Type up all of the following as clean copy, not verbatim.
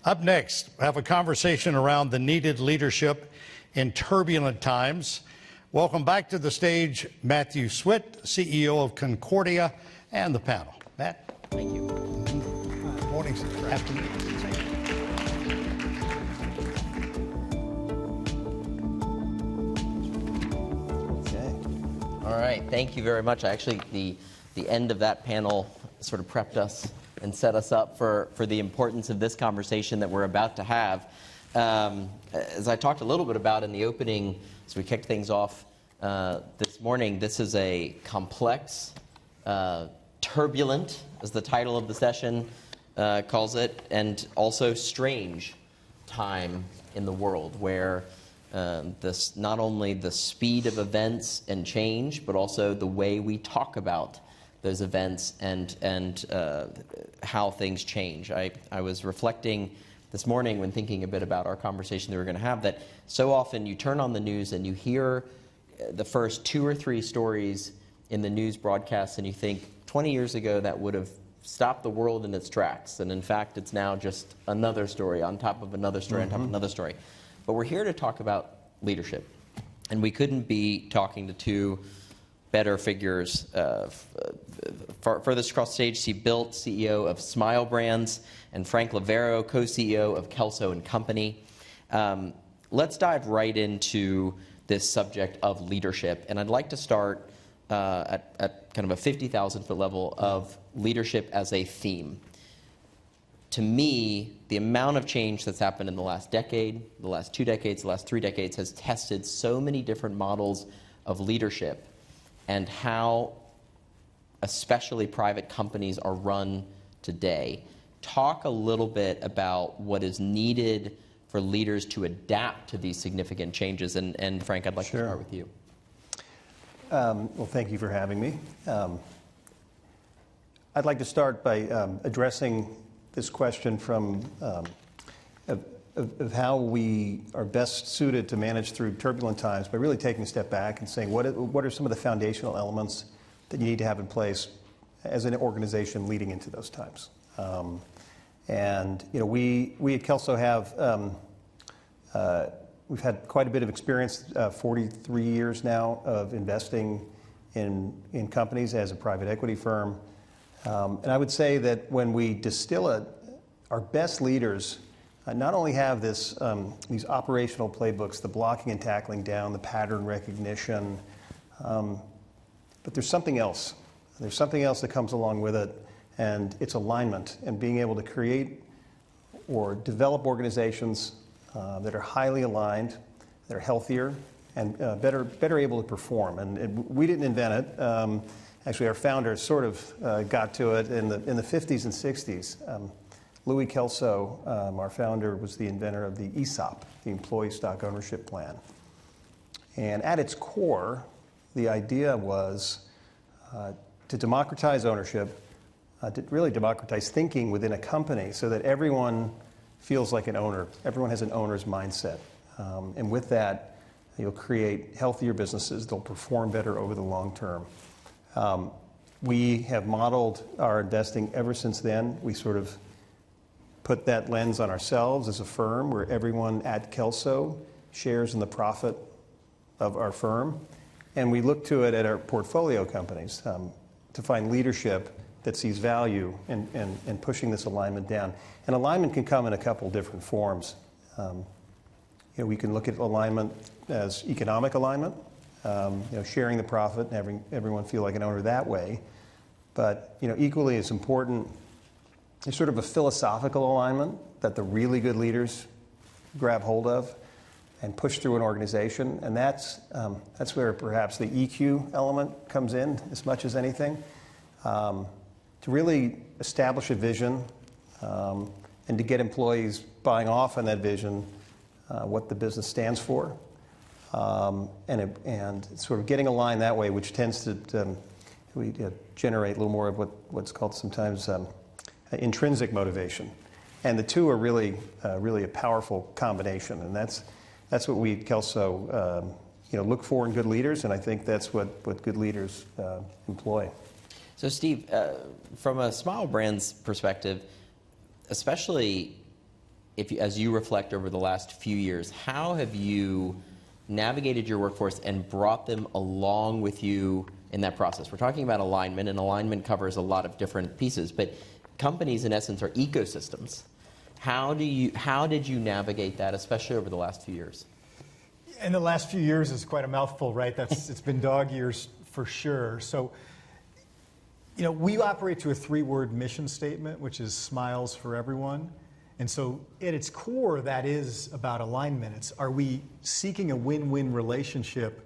Up next, we have a conversation around the needed leadership in turbulent times. Welcome back to the stage, Matthew Switt, CEO of Concordia, and the panel. Matt? Thank you. Morning, afternoon. Okay. All right. Thank you very much. Actually, the end of that panel sort of prepped us and set us up for the importance of this conversation that we're about to have. As I talked a little bit about in the opening, as we kicked things off this morning, this is a complex, turbulent, as the title of the session calls it, and also strange time in the world where this not only the speed of events and change, but also the way we talk about those events and how things change. I was reflecting this morning when thinking a bit about our conversation that we're going to have that so often you turn on the news and you hear the first 2 or 3 stories in the news broadcasts and you think 20 years ago that would have stopped the world in its tracks. And in fact, it's now just another story on top of another story on top of another story. But we're here to talk about leadership. And we couldn't be talking to 2 better figures. Furthest across the stage, see Bilt, CEO of Smile Brands, and Frank Loverro, co-CEO of Kelso & Company. Let's dive right into this subject of leadership. And I'd like to start at kind of a 50,000-foot level of leadership as a theme. To me, the amount of change that's happened in the last decade, the last 2 decades, the last 3 decades has tested so many different models of leadership and how especially private companies are run today. Talk a little bit about what is needed for leaders to adapt to these significant changes. And Frank, I'd like to start with you. Well, thank you for having me. I'd like to start by addressing this question from of how we are best suited to manage through turbulent times by really taking a step back and saying what are some of the foundational elements that you need to have in place as an organization leading into those times. And you know, we at Kelso have we've had quite a bit of experience, 43 years now of investing in companies as a private equity firm. And I would say that when we distill it, our best leaders not only have these operational playbooks, the blocking and tackling down, the pattern recognition, but there's something else. There's something else that comes along with it, and it's alignment and being able to create or develop organizations that are highly aligned, that are healthier, and better able to perform. And we didn't invent it. Actually, our founder sort of got to it in the 50s and 60s. Louis Kelso, our founder, was the inventor of the ESOP, the Employee Stock Ownership Plan. And at its core, the idea was to democratize ownership, to really democratize thinking within a company so that everyone feels like an owner. Everyone has an owner's mindset. And with that, you'll create healthier businesses. They'll perform better over the long term. We have modeled our investing ever since then. We sort of put that lens on ourselves as a firm where everyone at Kelso shares in the profit of our firm. And we look to it at our portfolio companies to find leadership that sees value in pushing this alignment down. And alignment can come in a couple different forms. You know, we can look at alignment as economic alignment, you know, sharing the profit and having everyone feel like an owner that way. But you know, equally as important, there's sort of a philosophical alignment that the really good leaders grab hold of and push through an organization, and that's where perhaps the EQ element comes in as much as anything, to really establish a vision and to get employees buying off on that vision, what the business stands for, and sort of getting aligned that way, which tends to generate a little more of what's called sometimes intrinsic motivation. And the two are really a powerful combination, and that's what we at Kelso look for in good leaders, and I think that's what good leaders employ. So Steve, from a Smile Brands perspective, especially as you reflect over the last few years, how have you navigated your workforce and brought them along with you in that process? We're talking about alignment, and alignment covers a lot of different pieces, but companies in essence are ecosystems. How did you navigate that, especially over the last few years? And the last few years is quite a mouthful, right? It's been dog years for sure. So, we operate to a 3-word mission statement, which is smiles for everyone. And so at its core, that is about alignment. Are we seeking a win-win relationship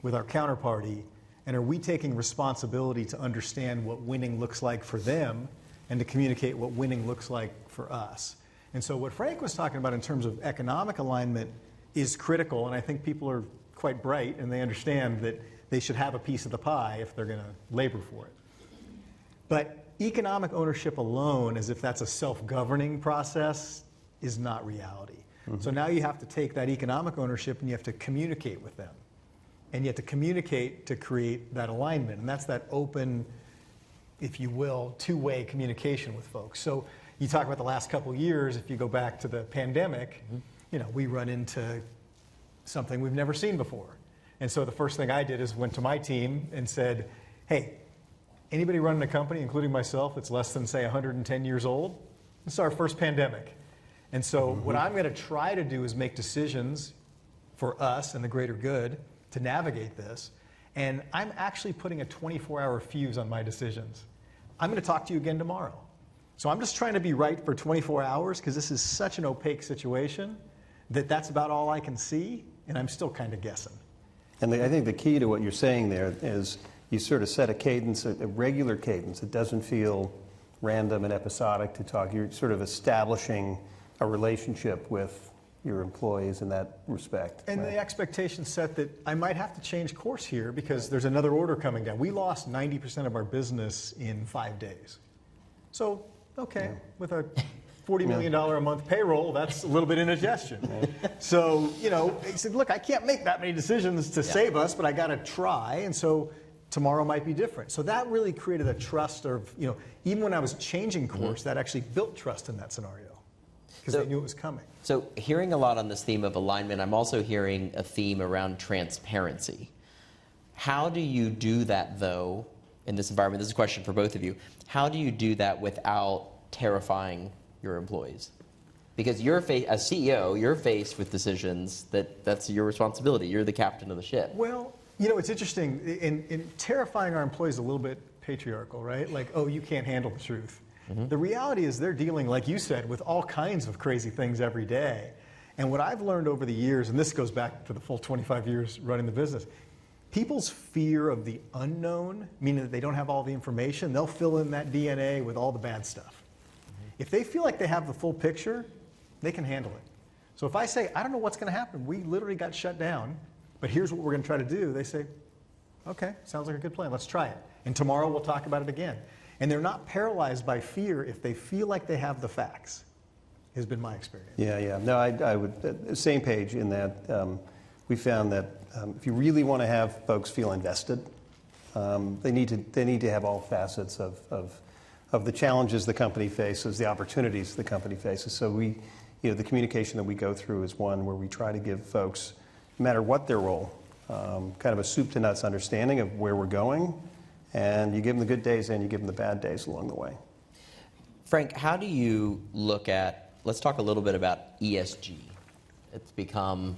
with our counterparty, and are we taking responsibility to understand what winning looks like for them and to communicate what winning looks like for us? And so what Frank was talking about in terms of economic alignment is critical, and I think people are quite bright and they understand that they should have a piece of the pie if they're going to labor for it. But economic ownership alone, as if that's a self-governing process, is not reality. Mm-hmm. So now you have to take that economic ownership and you have to communicate with them. And you have to communicate to create that alignment. And that's that open, if you will, two-way communication with folks. So you talk about the last couple of years, if you go back to the pandemic, we run into something we've never seen before. And so the first thing I did is went to my team and said, hey, anybody running a company, including myself, that's less than, say, 110 years old? This is our first pandemic. And so what I'm going to try to do is make decisions for us and the greater good to navigate this. And I'm actually putting a 24-hour fuse on my decisions. I'm going to talk to you again tomorrow. So I'm just trying to be right for 24 hours because this is such an opaque situation that that's about all I can see, and I'm still kind of guessing. And I think the key to what you're saying there is you sort of set a cadence, a regular cadence. It doesn't feel random and episodic to talk. You're sort of establishing a relationship with your employees in that respect. And the expectation set that I might have to change course here because there's another order coming down. We lost 90% of our business in 5 days. So, okay, with a $40 million a month payroll, that's a little bit indigestion. So, he said, look, I can't make that many decisions to save us, but I got to try. And so tomorrow might be different. So that really created a trust of, even when I was changing course, that actually built trust in that scenario because they knew it was coming. So hearing a lot on this theme of alignment, I'm also hearing a theme around transparency. How do you do that, though, in this environment? This is a question for both of you. How do you do that without terrifying your employees? Because as CEO, you're faced with decisions that's your responsibility. You're the captain of the ship. Well, it's interesting. In terrifying our employees a little bit patriarchal, right? Like, oh, you can't handle the truth. Mm-hmm. The reality is they're dealing, like you said, with all kinds of crazy things every day. And what I've learned over the years, and this goes back to the full 25 years running the business, people's fear of the unknown, meaning that they don't have all the information, they'll fill in that DNA with all the bad stuff. If they feel like they have the full picture, they can handle it. So if I say, I don't know what's going to happen, we literally got shut down, but here's what we're going to try to do, they say, okay, sounds like a good plan, let's try it. And tomorrow we'll talk about it again. And they're not paralyzed by fear if they feel like they have the facts, has been my experience. Yeah. No, I would, same page in that we found that if you really want to have folks feel invested, they need to have all facets of the challenges the company faces, the opportunities the company faces. So the communication that we go through is one where we try to give folks, no matter what their role, kind of a soup to nuts understanding of where we're going, and you give them the good days and you give them the bad days along the way. Frank, how do you look at, let's talk a little bit about ESG. It's become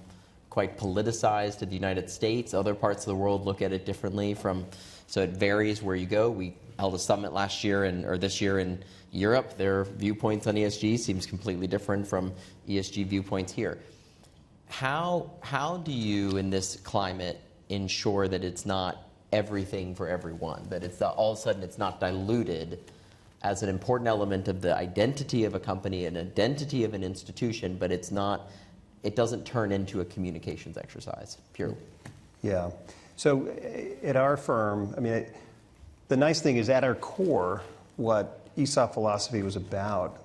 quite politicized in the United States. Other parts of the world look at it differently so it varies where you go. We held a summit this year in Europe. Their viewpoints on ESG seems completely different from ESG viewpoints here. How do you, in this climate, ensure that it's not everything for everyone, that it's all of a sudden it's not diluted as an important element of the identity of a company, an identity of an institution, but it doesn't turn into a communications exercise, purely? Yeah. So at our firm, the nice thing is at our core, what ESOP philosophy was about,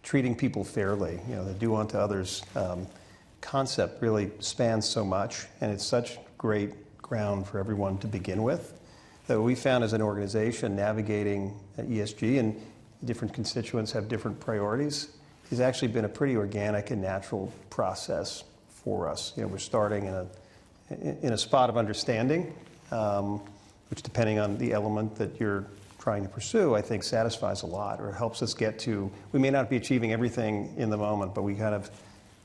treating people fairly, the do unto others concept really spans so much, and it's such great ground for everyone to begin with that we found as an organization navigating ESG, and different constituents have different priorities, has actually been a pretty organic and natural process for us. We're starting in a spot of understanding, which, depending on the element that you're trying to pursue, I think satisfies a lot, or helps us get to, we may not be achieving everything in the moment, but we kind of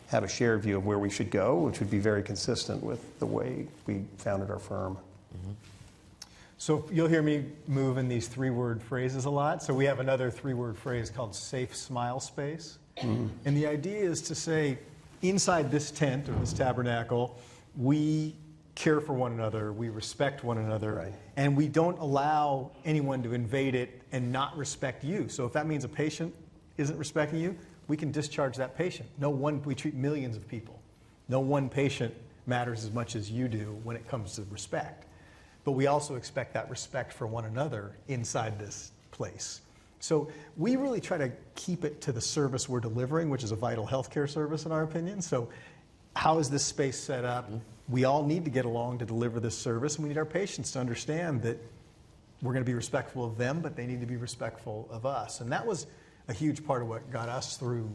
have a shared view of where we should go, which would be very consistent with the way we founded our firm. Mm-hmm. So you'll hear me move in these three-word phrases a lot. So we have another three-word phrase called safe smile space. Mm-hmm. And the idea is to say, inside this tent or this tabernacle, we care for one another, we respect one another, right, and we don't allow anyone to invade it and not respect you. So if that means a patient isn't respecting you, we can discharge that patient. We treat millions of people. No one patient matters as much as you do when it comes to respect. But we also expect that respect for one another inside this place. So we really try to keep it to the service we're delivering, which is a vital healthcare service in our opinion. So how is this space set up? We all need to get along to deliver this service, and we need our patients to understand that we're going to be respectful of them, but they need to be respectful of us. And that was a huge part of what got us through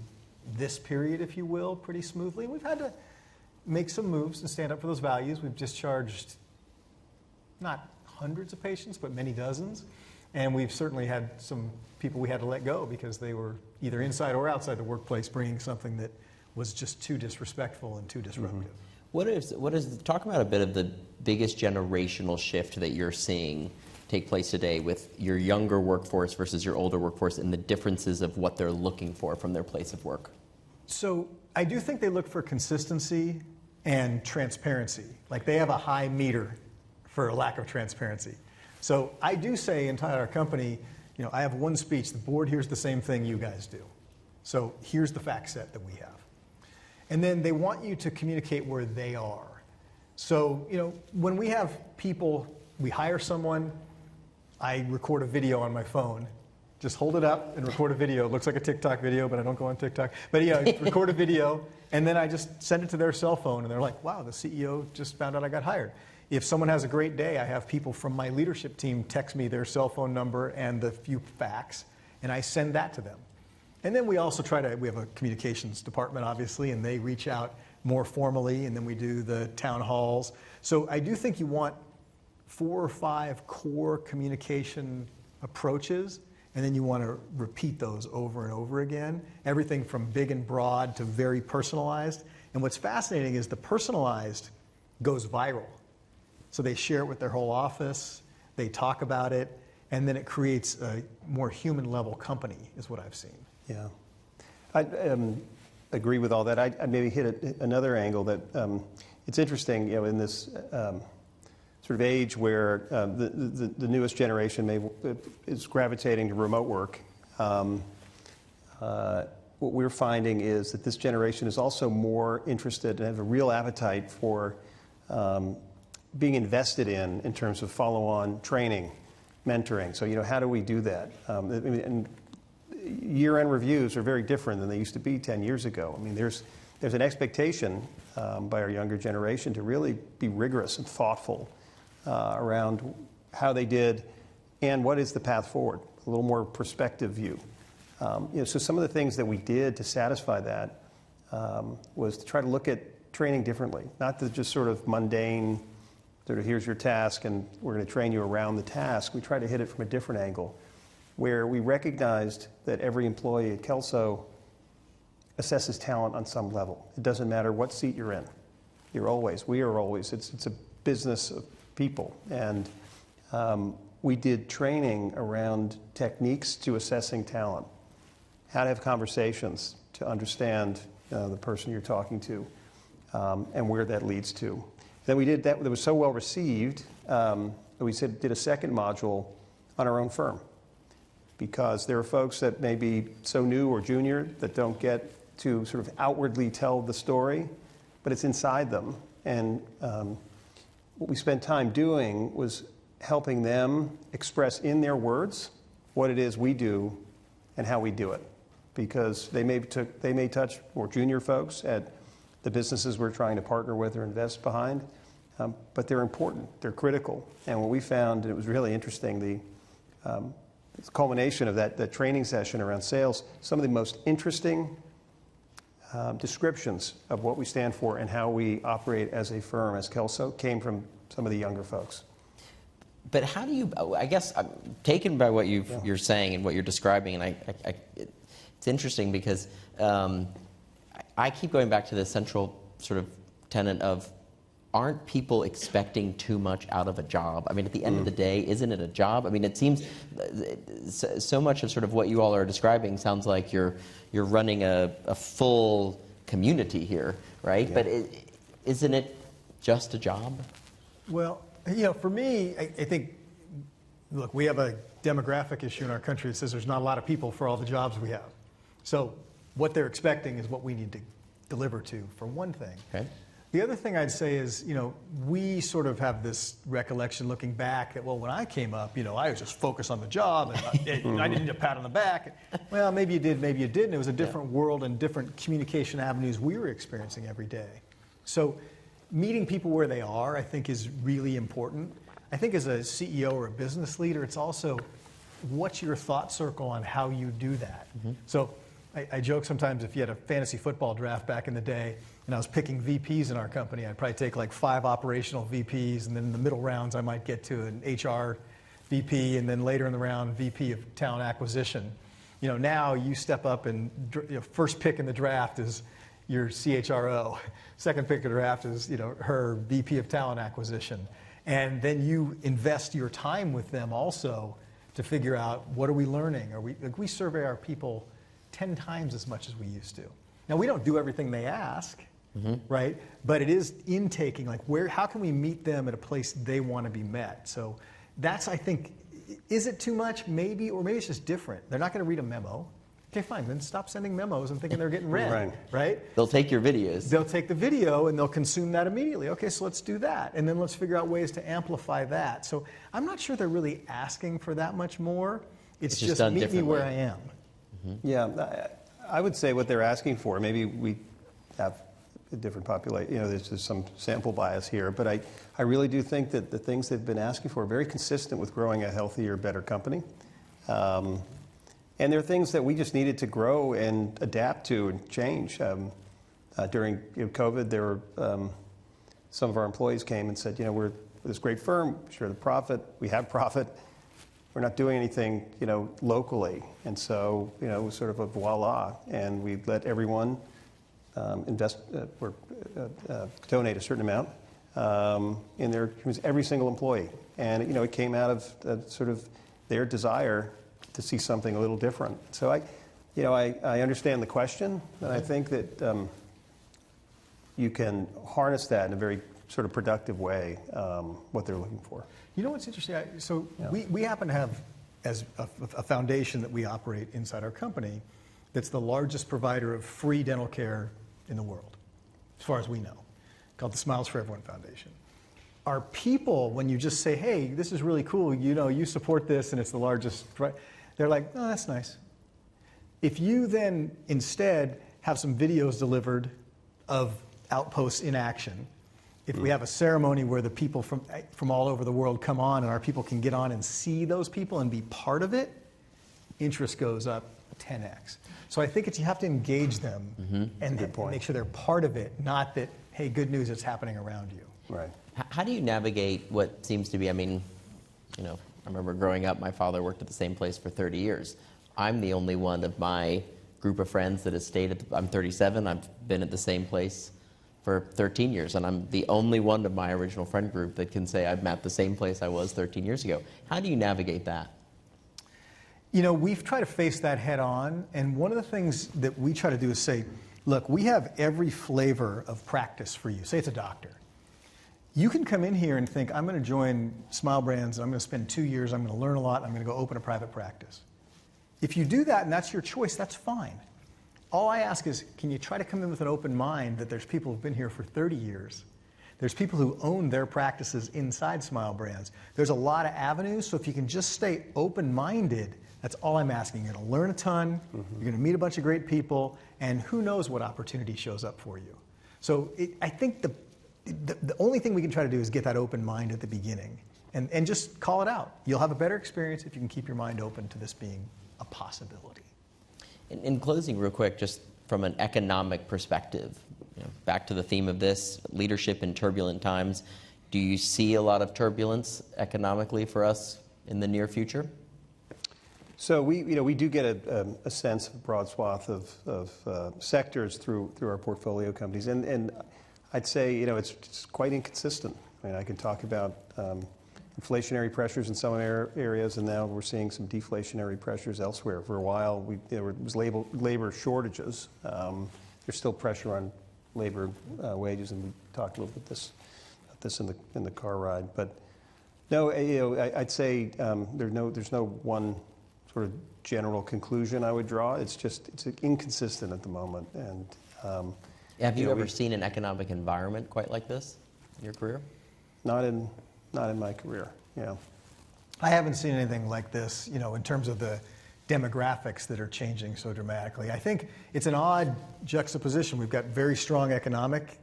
this period, if you will, pretty smoothly. We've had to make some moves and stand up for those values. We've discharged not hundreds of patients, but many dozens. And we've certainly had some people we had to let go because they were either inside or outside the workplace bringing something that was just too disrespectful and too disruptive. Mm-hmm. Talk about a bit of the biggest generational shift that you're seeing take place today with your younger workforce versus your older workforce, and the differences of what they're looking for from their place of work. So I do think they look for consistency and transparency. Like, they have a high meter for a lack of transparency. So I do say inside our company, I have one speech, the board hears the same thing you guys do. So here's the fact set that we have. And then they want you to communicate where they are. So, when we have people, we hire someone, I record a video on my phone. Just hold it up and record a video. It looks like a TikTok video, but I don't go on TikTok. But record a video, and then I just send it to their cell phone, and they're like, wow, the CEO just found out I got hired. If someone has a great day, I have people from my leadership team text me their cell phone number and the few facts, and I send that to them. And then we also we have a communications department, obviously, and they reach out more formally, and then we do the town halls. So I do think you want 4 or 5 core communication approaches, and then you want to repeat those over and over again. Everything from big and broad to very personalized. And what's fascinating is the personalized goes viral. So they share it with their whole office, they talk about it, and then it creates a more human level company, is what I've seen. Yeah. I agree with all that. I'd maybe hit another angle that it's interesting, in this sort of age where the newest generation is gravitating to remote work. What we're finding is that this generation is also more interested and have a real appetite for being invested in terms of follow-on training, mentoring. So, how do we do that? And year-end reviews are very different than they used to be 10 years ago. There's an expectation by our younger generation to really be rigorous and thoughtful around how they did and what is the path forward, a little more perspective view. So some of the things that we did to satisfy that was to try to look at training differently, not the just sort of mundane, sort of here's your task and we're going to train you around the task. We tried to hit it from a different angle, where we recognized that every employee at Kelso assesses talent on some level. It doesn't matter what seat you're in. We are always, it's a business of people. And we did training around techniques to assessing talent, how to have conversations to understand the person you're talking to, and where that leads to. Then we did that was so well received that we did a second module on our own firm, because there are folks that may be so new or junior that don't get to sort of outwardly tell the story, but it's inside them. And what we spent time doing was helping them express in their words what it is we do and how we do it. Because they may touch more junior folks at the businesses we're trying to partner with or invest behind, but they're important, they're critical. And what we found, and it was really interesting, the culmination of that training session around sales, some of the most interesting descriptions of what we stand for and how we operate as a firm, as Kelso, came from some of the younger folks. But how do you, I guess I'm taken by what you're saying and what you're describing, and it's interesting because I keep going back to the central sort of tenet of, aren't people expecting too much out of a job? I mean, at the end of the day, isn't it a job? I mean, it seems so much of sort of what you all are describing sounds like you're running a full community here, right? Yeah. But isn't it just a job? Well, for me, I think, look, we have a demographic issue in our country that says there's not a lot of people for all the jobs we have. So what they're expecting is what we need to deliver to, for one thing. Okay. The other thing I'd say is, we sort of have this recollection looking back that, well, when I came up, I was just focused on the job and I didn't need a pat on the back. Well, maybe you did, maybe you didn't. It was a different world and different communication avenues we were experiencing every day. So meeting people where they are, I think, is really important. I think as a CEO or a business leader, it's also what's your thought circle on how you do that. So I joke sometimes, if you had a fantasy football draft back in the day and I was picking VPs in our company, I'd probably take like 5 operational VPs, and then in the middle rounds I might get to an HR VP, and then later in the round, VP of talent acquisition. Now you step up and first pick in the draft is your CHRO. Second pick of the draft is her VP of talent acquisition. And then you invest your time with them also to figure out, what are we learning? We survey our people 10 times as much as we used to. Now, we don't do everything they ask, right? But it is intaking, how can we meet them at a place they want to be met? So that's, I think, is it too much? Maybe, or maybe it's just different. They're not going to read a memo. Okay, fine, then stop sending memos and thinking they're getting read, right? They'll take your videos. They'll take the video and they'll consume that immediately. Okay, so let's do that. And then let's figure out ways to amplify that. So I'm not sure they're really asking for that much more. It's just meet me where I am. Yeah, I would say what they're asking for, maybe we have a different population, there's some sample bias here, but I really do think that the things they've been asking for are very consistent with growing a healthier, better company. And there are things that we just needed to grow and adapt to and change. During COVID, there were some of our employees came and said, we're this great firm, share the profit, we have profit, we're not doing anything, locally. And so, it was sort of a voila, and we let everyone invest or donate a certain amount in their communities, every single employee. And it came out of sort of their desire to see something a little different. So I understand the question, and I think that you can harness that in a very sort of productive way, what they're looking for. You know what's interesting? We happen to have, as a foundation that we operate inside our company, that's the largest provider of free dental care in the world, as far as we know, called the Smiles for Everyone Foundation. Our people, when you just say, hey, this is really cool, you support this and it's the largest, right? They're like, oh, that's nice. If you then instead have some videos delivered of outposts in action, if we have a ceremony where the people from all over the world come on and our people can get on and see those people and be part of it, interest goes up 10x. So I think you have to engage them and make sure they're part of it, not that, hey, good news, it's happening around you. Right. How do you navigate what seems to be, I remember growing up, my father worked at the same place for 30 years. I'm the only one of my group of friends that has stayed I'm 37, I've been at the same place for 13 years, and I'm the only one of my original friend group that can say I'm at the same place I was 13 years ago. How do you navigate that? We've tried to face that head on, and one of the things that we try to do is say, look, we have every flavor of practice for you. Say it's a doctor. You can come in here and think, I'm going to join Smile Brands, and I'm going to spend 2 years, I'm going to learn a lot, I'm going to go open a private practice. If you do that and that's your choice, that's fine. All I ask is, can you try to come in with an open mind that there's people who've been here for 30 years. There's people who own their practices inside Smile Brands. There's a lot of avenues, so if you can just stay open-minded, that's all I'm asking. You're going to learn a ton, you're going to meet a bunch of great people, and who knows what opportunity shows up for you. So I think the only thing we can try to do is get that open mind at the beginning and just call it out. You'll have a better experience if you can keep your mind open to this being a possibility. In closing, real quick, just from an economic perspective, back to the theme of this, leadership in turbulent times, do you see a lot of turbulence economically for us in the near future? So we do get a sense of a broad swath of sectors through our portfolio companies, and I'd say it's quite inconsistent. I mean, I can talk about inflationary pressures in some areas, and now we're seeing some deflationary pressures elsewhere. For a while, there was labor shortages. There's still pressure on labor wages, and we talked a little bit about this in the car ride. But no, I'd say there's no one sort of general conclusion I would draw. It's inconsistent at the moment. And have you ever seen an economic environment quite like this in your career? Not in my career. Yeah. I haven't seen anything like this, in terms of the demographics that are changing so dramatically. I think it's an odd juxtaposition. We've got very strong economic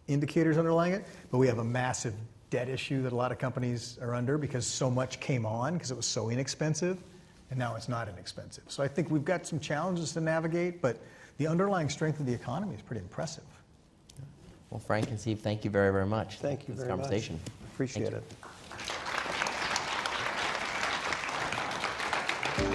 indicators underlying it, but we have a massive debt issue that a lot of companies are under because so much came on because it was so inexpensive, and now it's not inexpensive. So I think we've got some challenges to navigate, but the underlying strength of the economy is pretty impressive. Well, Frank and Steve, thank you very, very much. Thank you for this very much. conversation. Appreciate Thank you. it.